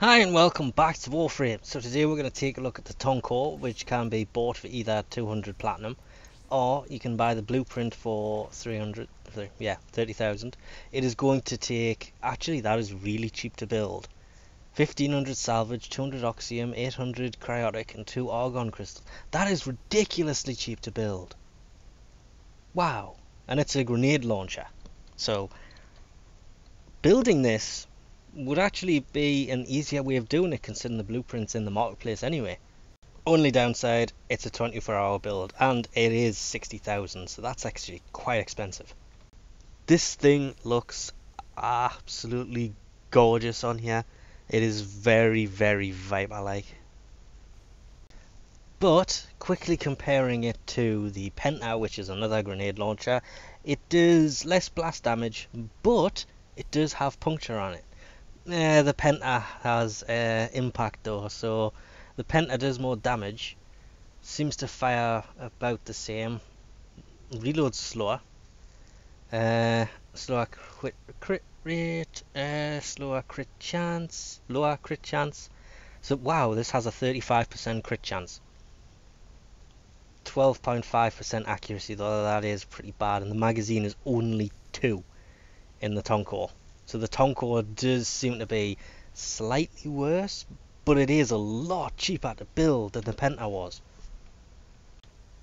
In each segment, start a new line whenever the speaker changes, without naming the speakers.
Hi and welcome back to Warframe. So today we're going to take a look at the Tonkor, which can be bought for either 200 platinum or you can buy the blueprint for 30,000. It is going to take, actually that is really cheap to build. 1500 salvage, 200 oxium, 800 cryotic and 2 argon crystals. That is ridiculously cheap to build. Wow. And it's a grenade launcher. So building this would actually be an easier way of doing it considering the blueprints in the marketplace anyway. Only downside, it's a 24-hour build and it is 60,000, so that's actually quite expensive. This thing looks absolutely gorgeous on here. It is very, very Viper-like. But quickly comparing it to the Penta, which is another grenade launcher, it does less blast damage, but it does have puncture on it. The Penta has impact though, so the Penta does more damage, seems to fire about the same, reloads slower, slower crit rate, slower crit chance, lower crit chance. So wow, this has a 35% crit chance, 12.5% accuracy, though that is pretty bad, and the magazine is only 2 in the Tonkor. So the Tonkor does seem to be slightly worse, but it is a lot cheaper to build than the Penta was.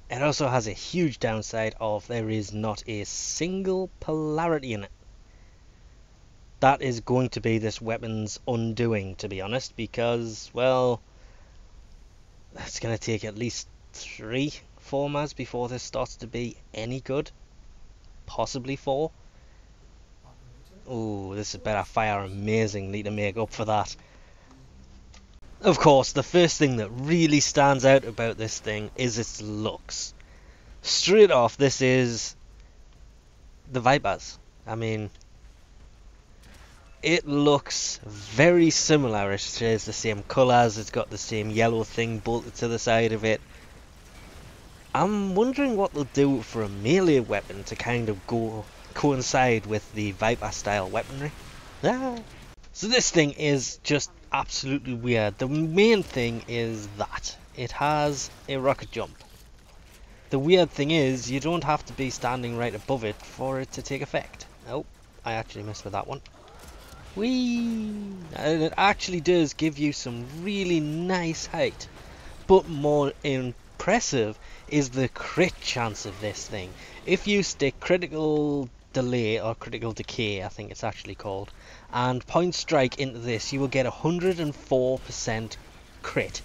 It also has a huge downside of there is not a single polarity in it. That is going to be this weapon's undoing, to be honest, because, well, it's going to take at least 3 formers before this starts to be any good. Possibly 4. Oh, this is better fire amazingly to make up for that. Of course, the first thing that really stands out about this thing is its looks. Straight off, this is the Vipers. I mean, it looks very similar. It shares the same colours, it's got the same yellow thing bolted to the side of it. I'm wondering what they'll do for a melee weapon to kind of coincide with the Viper style weaponry. So this thing is just absolutely weird. The main thing is that it has a rocket jump. The weird thing is you don't have to be standing right above it for it to take effect. Oh, I actually missed with that one. Whee! And it actually does give you some really nice height. But more impressive is the crit chance of this thing. If you stick critical delay or critical decay, I think it's actually called, and point strike into this, you will get 104% crit,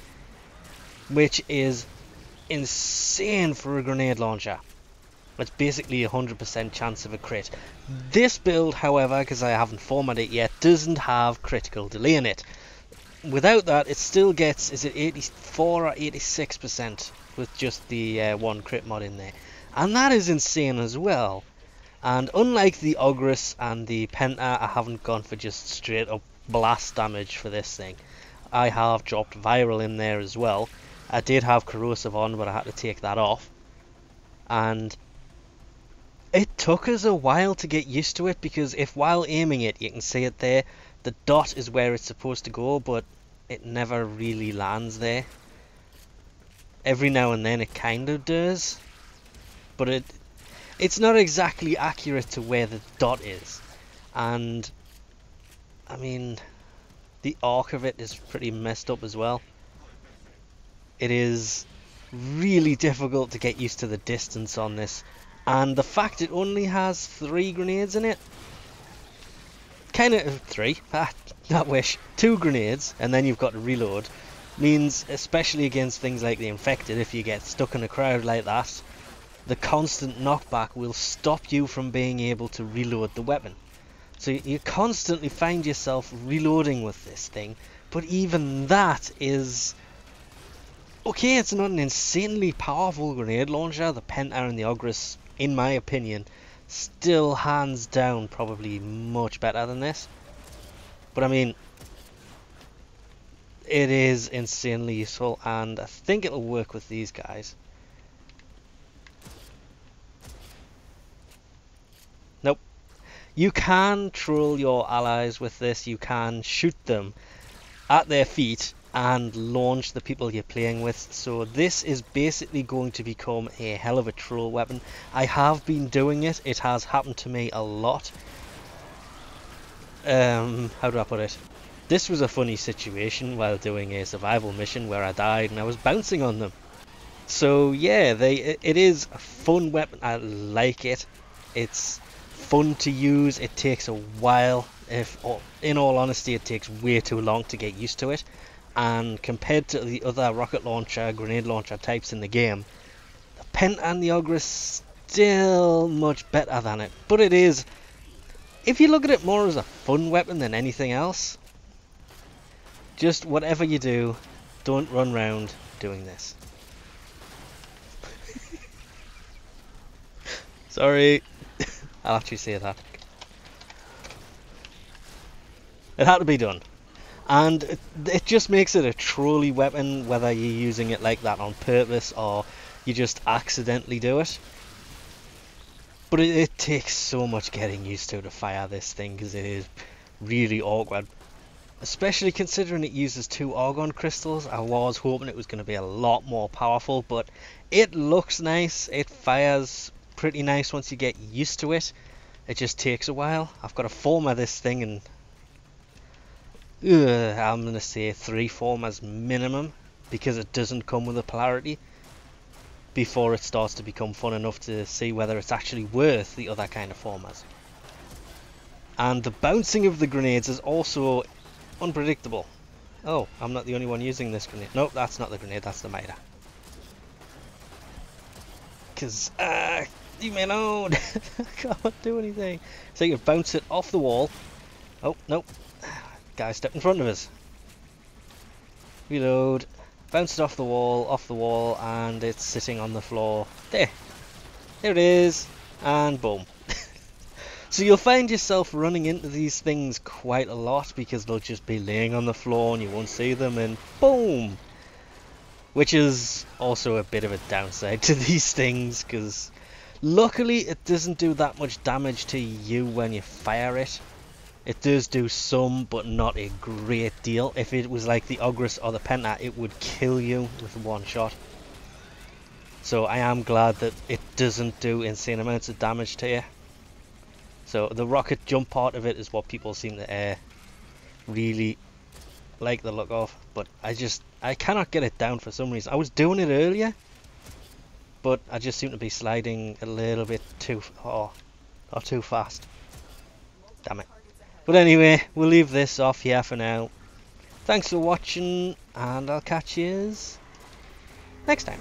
which is insane for a grenade launcher. It's basically 100% chance of a crit. This build, however, because I haven't formatted it yet, doesn't have critical delay in it. Without that, it still gets, is it 84 or 86% with just the one crit mod in there, and that is insane as well. And unlike the Ogress and the Penta, I haven't gone for just straight up blast damage for this thing. I have dropped viral in there as well. I did have corrosive on, but I had to take that off. And it took us a while to get used to it, because if while aiming it, you can see it there, the dot is where it's supposed to go, but it never really lands there. Every now and then it kind of does, but it's not exactly accurate to where the dot is. And I mean, the arc of it is pretty messed up as well. It is really difficult to get used to the distance on this, and the fact it only has 3 grenades in it, kind of 3, I wish, 2 grenades and then you've got to reload, means, especially against things like the infected, if you get stuck in a crowd like that, the constant knockback will stop you from being able to reload the weapon. So you constantly find yourself reloading with this thing, but even that is okay. It's not an insanely powerful grenade launcher. The Penta and the Ogress, in my opinion, still hands down probably much better than this. But I mean, it is insanely useful, and I think it'll work with these guys. Nope. You can troll your allies with this, you can shoot them, at their feet and launch the people you're playing with. So this is basically going to become a hell of a troll weapon. I have been doing it. It has happened to me a lot. How do I put it? This was a funny situation while doing a survival mission where I died and I was bouncing on them. So yeah, it is a fun weapon. I like it. It's fun to use. It takes a while. In all honesty, it takes way too long to get used to it. And compared to the other rocket launcher, grenade launcher types in the game, the Penta and the Augur is still much better than it. But it is, if you look at it more as a fun weapon than anything else, just whatever you do, don't run around doing this. Sorry, I'll actually say that. It had to be done. And it just makes it a trolley weapon, whether you're using it like that on purpose or you just accidentally do it. But it takes so much getting used to fire this thing, because it is really awkward. Especially considering it uses 2 argon crystals. I was hoping it was going to be a lot more powerful, but it looks nice. It fires pretty nice once you get used to it. It just takes a while. I've got to former this thing, and I'm going to say 3 formers minimum, because it doesn't come with a polarity, before it starts to become fun enough to see whether it's actually worth the other kind of formers. And the bouncing of the grenades is also unpredictable. Oh, I'm not the only one using this grenade. Nope, that's not the grenade, that's the miter. Because, leave me alone. I can't do anything. So you bounce it off the wall. Oh, nope. Guy stepped in front of us. Reload. Bounce it off the wall, and it's sitting on the floor. There it is, and boom. So you'll find yourself running into these things quite a lot, because they'll just be laying on the floor and you won't see them, and boom. Which is also a bit of a downside to these things, because luckily it doesn't do that much damage to you when you fire it. It does do some, but not a great deal. If it was like the Augur or the Penta, it would kill you with one shot. So I am glad that it doesn't do insane amounts of damage to you. So the rocket jump part of it is what people seem to really like the look of. But I cannot get it down for some reason. I was doing it earlier, but I just seem to be sliding a little bit too far, or too fast. Damn it. But anyway, we'll leave this off here for now. Thanks for watching, and I'll catch you next time.